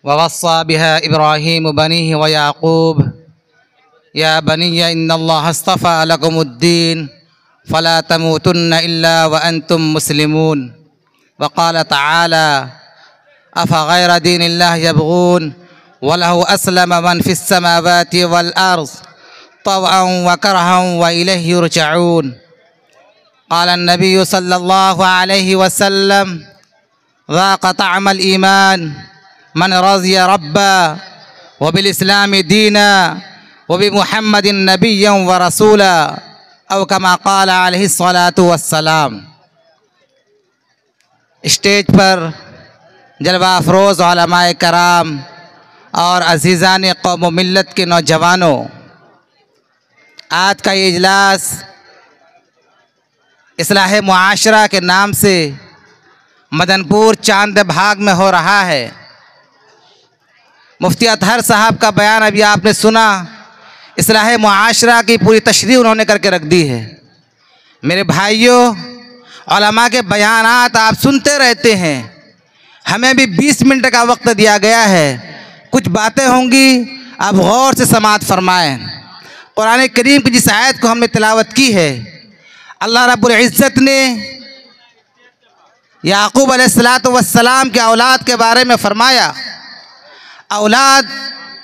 ववस्सा बिहा इब्राहीम बनीह व याक़ूब या बनिया इन्नल्लाह अस्तफ़ा लकुमुद्दीन फ़ला तमूतुन्न इल्ला व अंतुम मुस्लिमून वक़ाल तआला अफ़ग़ैर दीनिल्लाह यबग़ून वलहु अस्लम मन फ़िस्समावाति वल अर्ज़ तवअन व करहन व इलैहि युरजऊन। क़ाल अन्नबिय्यु सल्लल्लाहु अलैहि वसल्लम ज़ाक़ तअमल ईमान मन रज़िया रब्बा व बिल इस्लामी दीना व बि मुहम्मदिन नबिय्यन व रसूला औ कमा क़ाल अलैहि सलातु वस्सलाम। स्टेज पर जलवा अफरोज़ उलमाए कराम और अज़ीज़ान कौम व मिल्लत के नौजवानों, आज का ये इजलास इस्लाह मुआशरा के नाम से मदनपुर चांद भाग में हो रहा है। मुफ्ती अतहर साहब का बयान अभी आपने सुना। इस्लाह मुआशरा की पूरी तशरीह उन्होंने करके रख दी है। मेरे भाइयों, उलमा के बयानात आप सुनते रहते हैं, हमें भी 20 मिनट का वक्त दिया गया है। कुछ बातें होंगी, आप गौर से समाअत फरमाएं। कुरान करीम की जिस आयत को हमने तिलावत की है, अल्लाह रब्बुल इज़्ज़त ने याक़ूब अलैहिस्सलातु वस्सलाम के औलाद के बारे में फरमाया, औलाद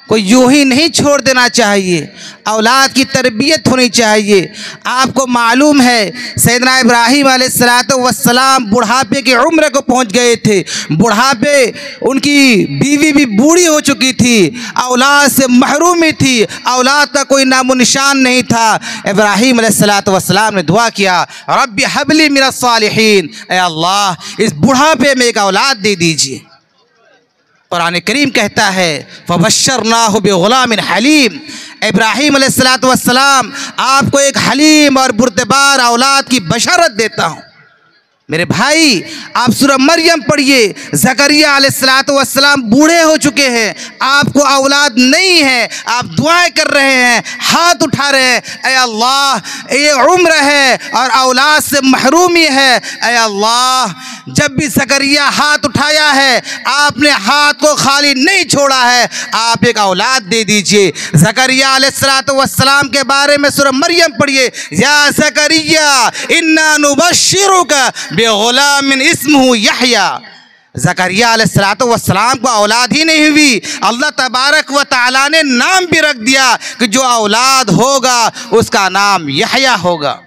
को यूँ ही नहीं छोड़ देना चाहिए, औलाद की तरबियत होनी चाहिए। आपको मालूम है सैयदना इब्राहीम अलैहिस्सलातु वस्सलाम बुढ़ापे की उम्र को पहुंच गए थे। बुढ़ापे, उनकी बीवी भी बूढ़ी हो चुकी थी, औलाद से महरूमी थी, औलाद का कोई नामो निशान नहीं था। इब्राहीम अलैहिस्सलातु वस्सलाम ने दुआ किया, रब्बि हबली मिनस सालिहीन, ऐ अल्लाह इस बुढ़ापे में एक औलाद दे दीजिए। कुरान करीम कहता है फबश्शरनाहु बिग़ुलामिन हलीम, इब्राहीम अलैहिस्सलातु वस्सलाम आपको एक हलीम और बुर्दबार औलाद की बशरत देता हूँ। मेरे भाई, आप सूरह मरियम पढ़िए। ज़करिया अलैहिस्सलातु वस्सलाम बूढ़े हो चुके हैं, आपको औलाद नहीं है, आप दुआएं कर रहे हैं, हाथ उठा रहे हैं, ऐ अल्लाह ये उम्र है और औलाद से महरूमी है, ऐ अल्लाह जब भी ज़करिया हाथ उठाया है आपने हाथ को खाली नहीं छोड़ा है, आप एक औलाद दे दीजिए। ज़करिया अलैहिस्सलातु वस्सलाम के बारे में सूरह मरियम पढ़िए, या ज़करिया इन्ना नुबश्शिरुका बिग़ुलामिन इस्मुहु यहया। ज़करिया अलैहिस्सलातु वस्सलाम को औलाद ही नहीं हुई, अल्लाह तबारक व तआला ने नाम भी रख दिया कि जो औलाद होगा उसका नाम यहया होगा।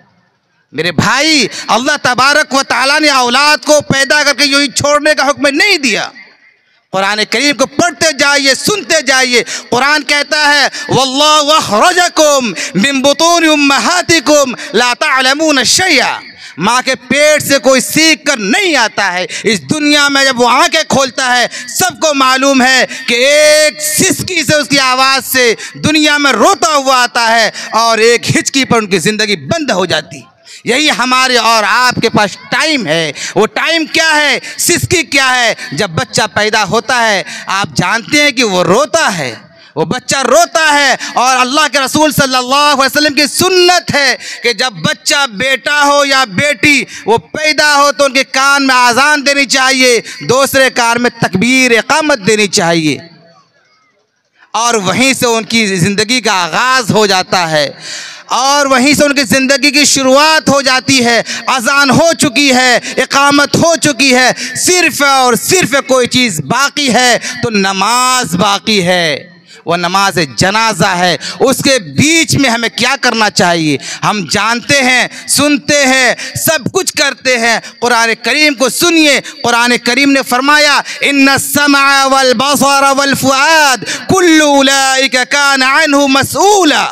मेरे भाई, अल्लाह तबारक व तआला ने औलाद को पैदा करके यूँ ही छोड़ने का हुक्म नहीं दिया। कुरान करीम को पढ़ते जाइए, सुनते जाइए। कुरान कहता है वल्लाहु अखरजकुम मिन बुतूनि उम्महातिकुम ला तअलमून शैया, माँ के पेट से कोई सीख कर नहीं आता है। इस दुनिया में जब वो आंखें खोलता है सबको मालूम है कि एक सिसकी से, उसकी आवाज़ से दुनिया में रोता हुआ आता है और एक हिचकी पर उनकी ज़िंदगी बंद हो जाती। यही हमारे और आपके पास टाइम है। वो टाइम क्या है, सिसकी क्या है? जब बच्चा पैदा होता है आप जानते हैं कि वो रोता है, वो बच्चा रोता है। और अल्लाह के रसूल सल्लल्लाहु अलैहि वसल्लम की सुन्नत है कि जब बच्चा बेटा हो या बेटी वो पैदा हो तो उनके कान में आज़ान देनी चाहिए, दूसरे कान में तकबीर इक़ामत देनी चाहिए और वहीं से उनकी ज़िंदगी का आगाज़ हो जाता है और वहीं से उनकी ज़िंदगी की शुरुआत हो जाती है। अज़ान हो चुकी है, इक़ामत हो चुकी है, सिर्फ़ और सिर्फ़ कोई चीज़ बाकी है तो नमाज बाकी है, वो नमाज जनाजा है। उसके बीच में हमें क्या करना चाहिए? हम जानते हैं, सुनते हैं, सब कुछ करते हैं। कुरान करीम को सुनिए। कुरान करीम ने फरमाया इन्ना समा वल बसर वल फुआद कुल्लु उलाइका कान अन्हु मसऊला।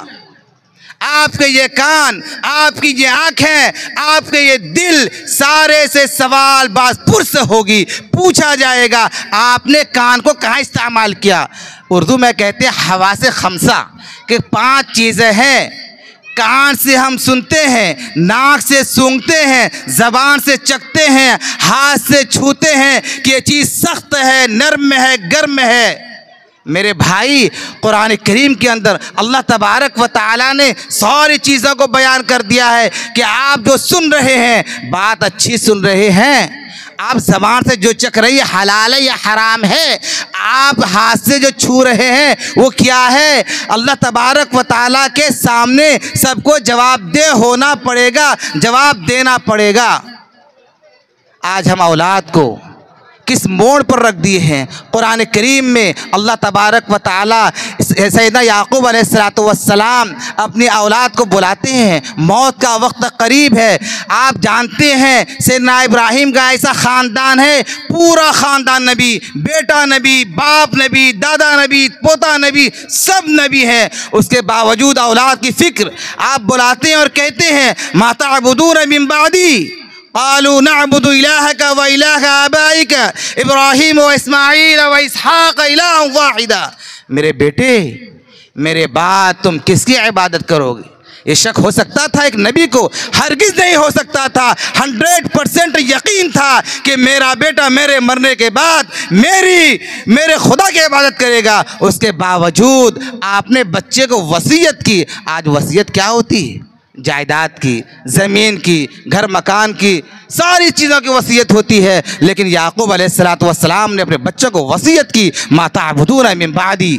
आपके ये कान, आपकी ये आँखें, आपके ये दिल, सारे से सवाल बात पुरस होगी, पूछा जाएगा आपने कान को कहाँ इस्तेमाल किया। उर्दू में कहते हैं हवासे खमसा, कि 5 चीज़ें हैं। कान से हम सुनते हैं, नाक से सूंघते हैं, ज़बान से चखते हैं, हाथ से छूते हैं कि ये चीज़ सख्त है, नर्म है, गर्म है। मेरे भाई, कुरान करीम के अंदर अल्लाह तबारक व तआला ने सारी चीज़ों को बयान कर दिया है कि आप जो सुन रहे हैं बात अच्छी सुन रहे हैं, आप ज़बान से जो चख रही है हलाल है या हराम है, आप हाथ से जो छू रहे हैं वो क्या है, अल्लाह तबारक व तआला के सामने सबको जवाबदेह होना पड़ेगा, जवाब देना पड़ेगा। आज हम औलाद को किस मोड़ पर रख दिए हैं। कुरान करीम में अल्लाह तबारक व तआला सैयदना याकूब अलैहिस्सलातु वस्सलाम अपनी औलाद को बुलाते हैं, मौत का वक्त करीब है। आप जानते हैं सैयदना इब्राहीम का ऐसा ख़ानदान है, पूरा ख़ानदान नबी, बेटा नबी, बाप नबी, दादा नबी, पोता नबी, सब नबी है। उसके बावजूद औलाद की फ़िक्र आप बुलाते हैं और कहते हैं मा तअबुदून मिन बादी क़ालू नअबुदु इलाहका व इलाहा आबाइका इब्राहीम व इस्माईल व इसहाक़ इलाहन वाहिदा। मेरे बेटे, मेरे बाद तुम किसकी इबादत करोगे? ये शक हो सकता था एक नबी को? हरगिज़ नहीं हो सकता था। 100% यकीन था कि मेरा बेटा मेरे मरने के बाद मेरे खुदा की इबादत करेगा। उसके बावजूद आपने बच्चे को वसीयत की। आज वसीयत क्या होती है? जायदाद की, ज़मीन की, घर मकान की, सारी चीज़ों की वसीयत होती है। लेकिन याकूब अलैहिस्सलातु वस्सलाम ने अपने बच्चों को वसीयत की मा तअबुदून मिन बादी,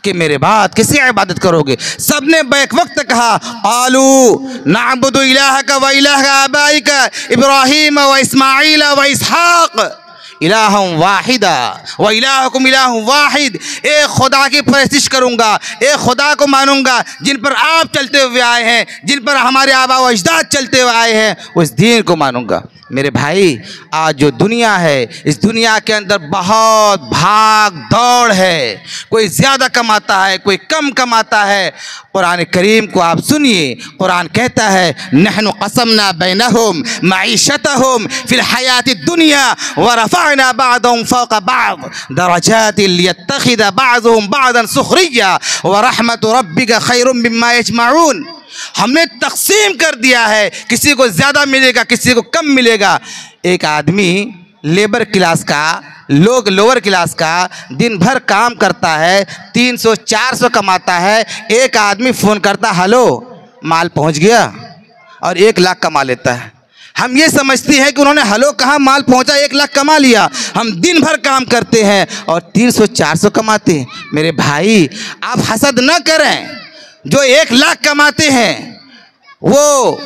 कि मेरे बाद किसकी इबादत करोगे? सबने बैक वक्त कहा क़ालू नअबुदु इलाहका व इलाहा आबाइका इब्राहीम व इस्माईल व इसहाक़ इलाहन वाहिदा व इलाहुकुम इलाहुन वाहिद। एक खुदा की परस्तिश करूँगा, एक खुदा को मानूंगा जिन पर आप चलते हुए आए हैं, जिन पर हमारे आबा व अजदाद चलते हुए आए हैं, उस दीन को मानूंगा। मेरे भाई, आज जो दुनिया है, इस दुनिया के अंदर बहुत भाग दौड़ है। कोई ज़्यादा कमाता है, कोई कम कमाता है। कुरान करीम को आप सुनिए, कुरान कहता है नहनु क़समना बैनहुम मईशतहुम फिल हयाति दुनिया व रफ़अना बअदहुम फ़ौक़ बअद दरजातिन लियत्तख़िज़ बअदुहुम बअदन सुख़रिय्या व रहमतु रब्बिका ख़ैरुम मिम्मा यजमऊन। हमने तक़सीम कर दिया है, किसी को ज़्यादा मिलेगा, किसी को कम मिलेगा। एक आदमी लेबर क्लास का, लोअर क्लास का, दिन भर काम करता है, 300-400 कमाता है। एक आदमी फ़ोन करता, हेलो माल पहुंच गया, और 1 लाख कमा लेता है। हम ये समझते हैं कि उन्होंने हेलो कहा, माल पहुंचा, 1 लाख कमा लिया। हम दिन भर काम करते हैं और 300-400 कमाते हैं। मेरे भाई, आप हसद न करें। जो 1 लाख कमाते हैं वो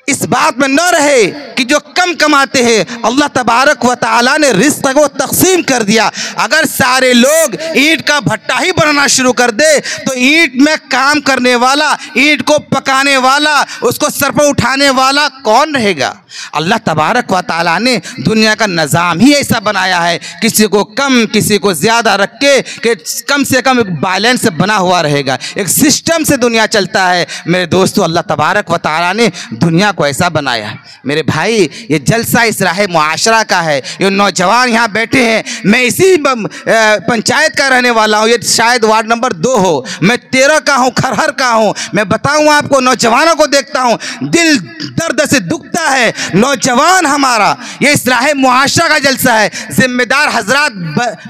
इस बात में न रहे कि जो कम कमाते हैं, अल्लाह तबारक व तआला ने रिज़्क़ को तक़सीम कर दिया। अगर सारे लोग ईंट का भट्टा ही बनाना शुरू कर दे तो ईंट में काम करने वाला, ईंट को पकाने वाला, उसको सर पर उठाने वाला कौन रहेगा? अल्लाह तबारक व तआला ने दुनिया का निज़ाम ही ऐसा बनाया है, किसी को कम किसी को ज़्यादा रख के कि कम से कम एक बैलेंस बना हुआ रहेगा। एक सिस्टम से दुनिया चलता है। मेरे दोस्तों, अल्लाह तबारक व तआला ने दुनिया को ऐसा बनाया है। मेरे भाई, ये जलसा इस राह मुआशरा का है। ये नौजवान यहाँ बैठे हैं, मैं इसी पंचायत का रहने वाला हूँ। ये शायद वार्ड नंबर 2 हो, मैं 13 का हूँ, खरहर का हूँ। मैं बताऊँ आपको, नौजवानों को देखता हूँ, दिल दर्द से दुखता है। नौजवान हमारा, ये इस राह मुआशरा का जलसा है। जिम्मेदार हजरात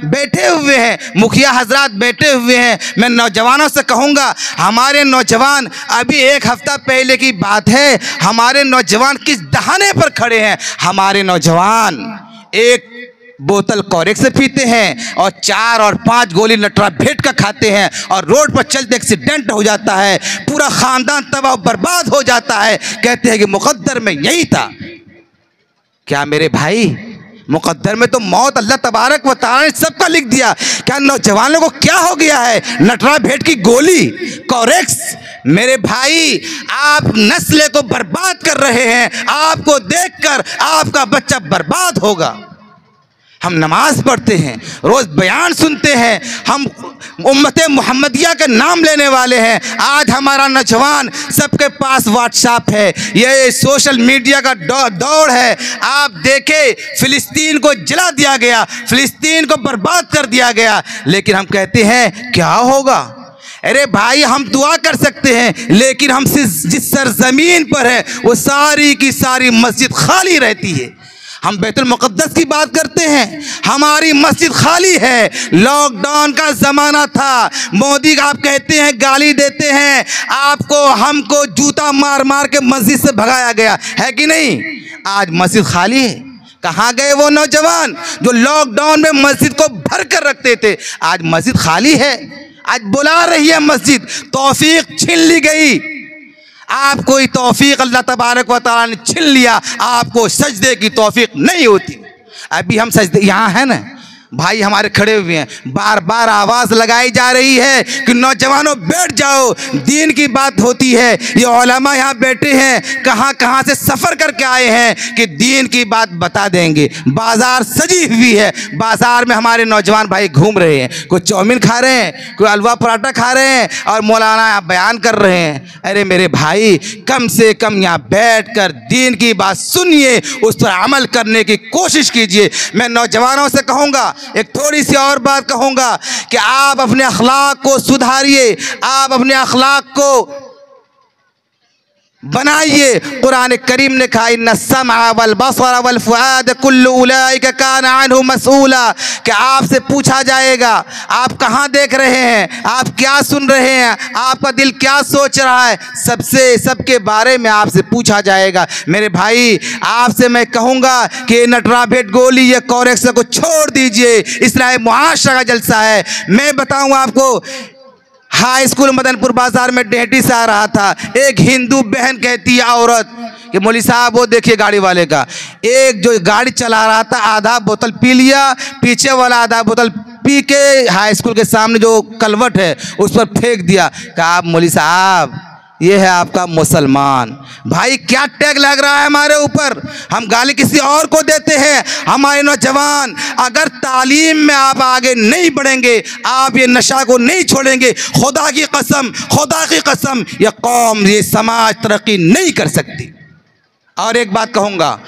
बैठे हुए हैं, मुखिया हजरात बैठे हुए हैं। मैं नौजवानों से कहूँगा, हमारे नौजवान, अभी 1 हफ्ता पहले की बात है, हमारे नौजवान किस दहाने पर खड़े हैं। हमारे नौजवान 1 बोतल कोरेक से पीते हैं और 4 और 5 गोली नटरा भेट का खाते हैं, और रोड पर चलते एक्सीडेंट हो जाता है, पूरा ख़ानदान तबाह बर्बाद हो जाता है। कहते हैं कि मुक़द्दर में यही था। क्या मेरे भाई, मुक़द्दर में तो मौत अल्लाह तबारक व तआला ने सबका लिख दिया। क्या नौजवानों को क्या हो गया है? नटरा भेट की गोली, कोरेक्स। मेरे भाई, आप नस्ल को बर्बाद कर रहे हैं। आपको देखकर आपका बच्चा बर्बाद होगा। हम नमाज पढ़ते हैं, रोज़ बयान सुनते हैं, हम उम्मते मुहम्मदिया के नाम लेने वाले हैं। आज हमारा नौजवान सबके पास व्हाट्सएप है, ये सोशल मीडिया का दौड़ है। आप देखें, फ़िलिस्तीन को जला दिया गया, फ़िलिस्तीन को बर्बाद कर दिया गया, लेकिन हम कहते हैं क्या होगा? अरे भाई, हम दुआ कर सकते हैं, लेकिन हम जिस सरजमीन पर है वो सारी की सारी मस्जिद खाली रहती है। हम बैतुल मुक़द्दस की बात करते हैं, हमारी मस्जिद खाली है। लॉकडाउन का ज़माना था, मोदी आप कहते हैं, गाली देते हैं, आपको हमको जूता मार मार के मस्जिद से भगाया गया है कि नहीं? आज मस्जिद खाली है। कहाँ गए वो नौजवान जो लॉकडाउन में मस्जिद को भर कर रखते थे? आज मस्जिद खाली है, आज बुला रही है मस्जिद। तौफीक छीन ली गई। आपको ये तौफीक अल्लाह तबारक व तआला ने छीन लिया, आपको सजदे की तौफीक नहीं होती। अभी हम सजदे, यहाँ है ना भाई हमारे खड़े हुए हैं, बार बार आवाज़ लगाई जा रही है कि नौजवानों बैठ जाओ, दीन की बात होती है। ये उलमा यहाँ बैठे हैं, कहाँ कहाँ से सफ़र करके आए हैं कि दीन की बात बता देंगे। बाज़ार सजी हुई है, बाज़ार में हमारे नौजवान भाई घूम रहे हैं, कोई चाउमीन खा रहे हैं, कोई हलवा पराठा खा रहे हैं और मौलाना यहाँ बयान कर रहे हैं। अरे मेरे भाई, कम से कम यहाँ बैठ कर दीन की बात सुनिए, उस पर अमल करने की कोशिश कीजिए। मैं नौजवानों से कहूँगा, एक थोड़ी सी और बात कहूँगा कि आप अपने अखलाक को सुधारिए, आप अपने अखलाक को बनाइए। कुरान करीम ने कहा इन्ना सम्अ वल बसर वल फुआद कुल्लु उलाइका कान अन्हु मसऊला, कि आपसे पूछा जाएगा आप कहाँ देख रहे हैं, आप क्या सुन रहे हैं, आपका दिल क्या सोच रहा है, सबके बारे में आपसे पूछा जाएगा। मेरे भाई, आपसे मैं कहूँगा कि नटराभेट गोली या कोरेक्स को छोड़ दीजिए। इस्लाही मुआशरा का जलसा है। मैं बताऊँ आपको, हाई स्कूल मदनपुर बाजार में डेहटी से आ रहा था, एक हिंदू बहन कहती है औरत कि मौलवी साहब वो देखिए गाड़ी वाले का, एक जो गाड़ी चला रहा था आधा बोतल पी लिया, पीछे वाला आधा बोतल पी के हाई स्कूल के सामने जो कलवट है उस पर फेंक दिया। कहा आप मौलवी साहब ये है आपका मुसलमान। भाई क्या टैग लग रहा है हमारे ऊपर, हम गाली किसी और को देते हैं। हमारे नौजवान अगर तालीम में आप आगे नहीं बढ़ेंगे, आप ये नशा को नहीं छोड़ेंगे, खुदा की कसम ये कौम, ये समाज तरक्की नहीं कर सकती। और एक बात कहूँगा,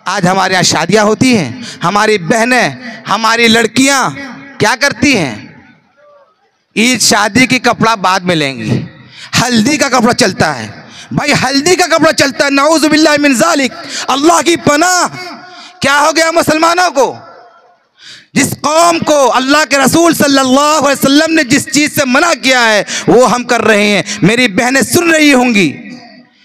आज हमारे यहाँ शादियाँ होती हैं, हमारी बहनें, हमारी लड़कियाँ क्या करती हैं, ईद शादी की कपड़ा बाद में लेंगी, हल्दी का कपड़ा चलता है। भाई हल्दी का कपड़ा चलता है, नाऊज़ु बिल्लाहि मिन ज़ालिक, अल्लाह की पनाह। क्या हो गया मुसलमानों को? जिस कौम को अल्लाह के रसूल सल्लल्लाहु अलैहि वसल्लम ने जिस चीज़ से मना किया है वो हम कर रहे हैं। मेरी बहनें सुन रही होंगी,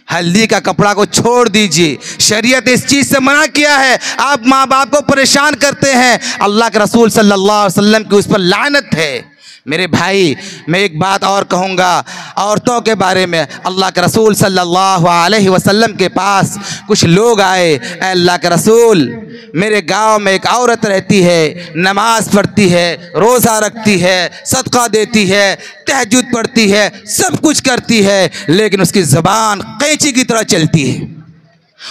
हल्दी का कपड़ा को छोड़ दीजिए, शरीयत इस चीज़ से मना किया है। आप माँ बाप को परेशान करते हैं, अल्लाह के रसूल सल्लल्लाहु अलैहि वसल्लम की उस पर लानत है। मेरे भाई, मैं एक बात और कहूँगा औरतों के बारे में। अल्लाह के रसूल सल्लल्लाहु अलैहि वसल्लम के पास कुछ लोग आए, अल्लाह के रसूल मेरे गांव में एक औरत रहती है, नमाज पढ़ती है, रोज़ा रखती है, सदका देती है, तहज्जुद पढ़ती है, सब कुछ करती है, लेकिन उसकी ज़बान कैंची की तरह चलती है।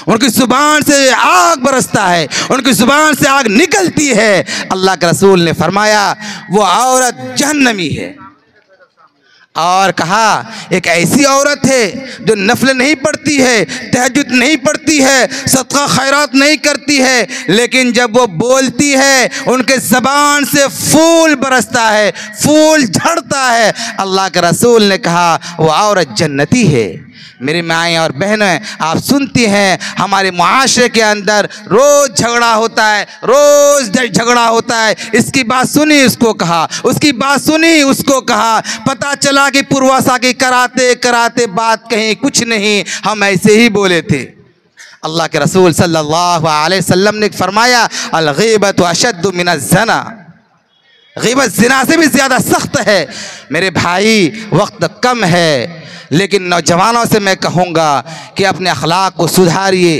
उनकी ज़ुबान से आग बरसता है, उनकी ज़ुबान से आग निकलती है। अल्लाह के रसूल ने फरमाया वो औरत जहन्नमी है। और कहा एक ऐसी औरत है जो नफल नहीं पढ़ती है, तहज्जुद नहीं पढ़ती है, सदका खैरात नहीं करती है, लेकिन जब वो बोलती है उनके ज़बान से फूल बरसता है, फूल झड़ता है। अल्लाह के रसूल ने कहा वो औरत जन्नती है। मेरी माएँ और बहनें, आप सुनती हैं हमारे मुआशरे के अंदर रोज़ झगड़ा होता है, रोज़ झगड़ा होता है। इसकी बात सुनी उसको कहा, उसकी बात सुनी उसको कहा, पता चला कि पूर्वासा की कराते कराते बात कहीं कुछ नहीं, हम ऐसे ही बोले थे। अल्लाह के रसूल सल्लल्लाहु अलैहि वसल्लम ने फरमाया अल-ग़ीबतु अशद्दु मिनज़-ज़ना, ग़ीबत ज़िना से भी ज़्यादा सख्त है। मेरे भाई वक्त कम है, लेकिन नौजवानों से मैं कहूँगा कि अपने अखलाक को सुधारिए।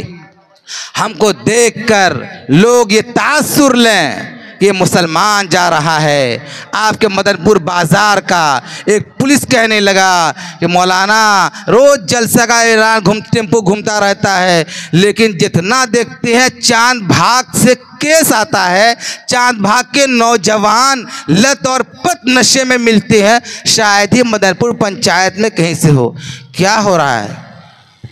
हमको देखकर लोग ये तासुर लें कि मुसलमान जा रहा है। आपके मदनपुर बाज़ार का एक पुलिस कहने लगा कि मौलाना रोज़ जलसा का ऐलान टेम्पो घूमता रहता है, लेकिन जितना देखते हैं चांद भाग से केस आता है, चांद भाग के नौजवान लत और पत नशे में मिलते हैं, शायद ही मदनपुर पंचायत में कहीं से हो। क्या हो रहा है?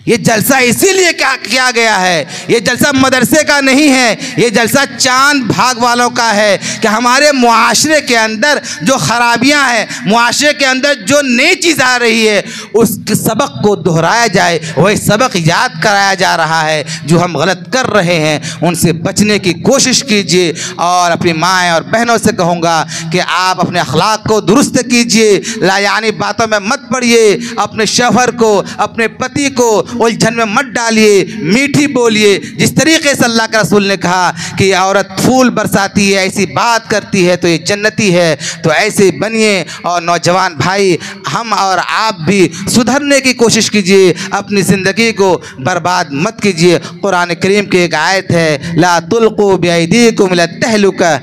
ये जलसा इसीलिए किया गया है, ये जलसा मदरसे का नहीं है, ये जलसा चांद भाग वालों का है कि हमारे मुआशरे के अंदर जो खराबियां हैं, मुआशरे के अंदर जो नई चीज़ आ रही है, उस सबक को दोहराया जाए, वही सबक याद कराया जा रहा है। जो हम गलत कर रहे हैं उनसे बचने की कोशिश कीजिए। और अपनी माएँ और बहनों से कहूँगा कि आप अपने अखलाक को दुरुस्त कीजिए, लायानी बातों में मत पड़िए, अपने शौहर को, अपने पति को उलझन में मत डालिए, मीठी बोलिए। जिस तरीके से अल्लाह के रसूल ने कहा कि औरत फूल बरसाती है, ऐसी बात करती है तो ये जन्नती है, तो ऐसे बनिए। और नौजवान भाई, हम और आप भी सुधरने की कोशिश कीजिए, अपनी ज़िंदगी को बर्बाद मत कीजिए। कुरान करीम की एक आयत है, ला तुल्कू बिअयदीकुम इला तहलुका,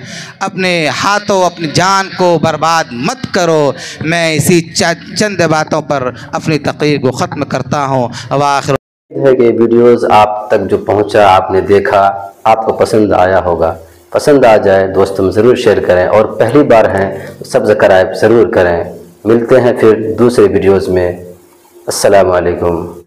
अपने हाथों अपनी जान को बर्बाद मत करो। मैं इसी चंद बातों पर अपनी तकरीर को ख़त्म करता हूँ। आखिर है कि वीडियोज़ आप तक जो पहुँचा, आपने देखा, आपको पसंद आया होगा। पसंद आ जाए दोस्तों में ज़रूर शेयर करें, और पहली बार हैं तो सब्सक्राइब ज़रूर करें। मिलते हैं फिर दूसरे वीडियोज़ में। अस्सलामु अलैकुम।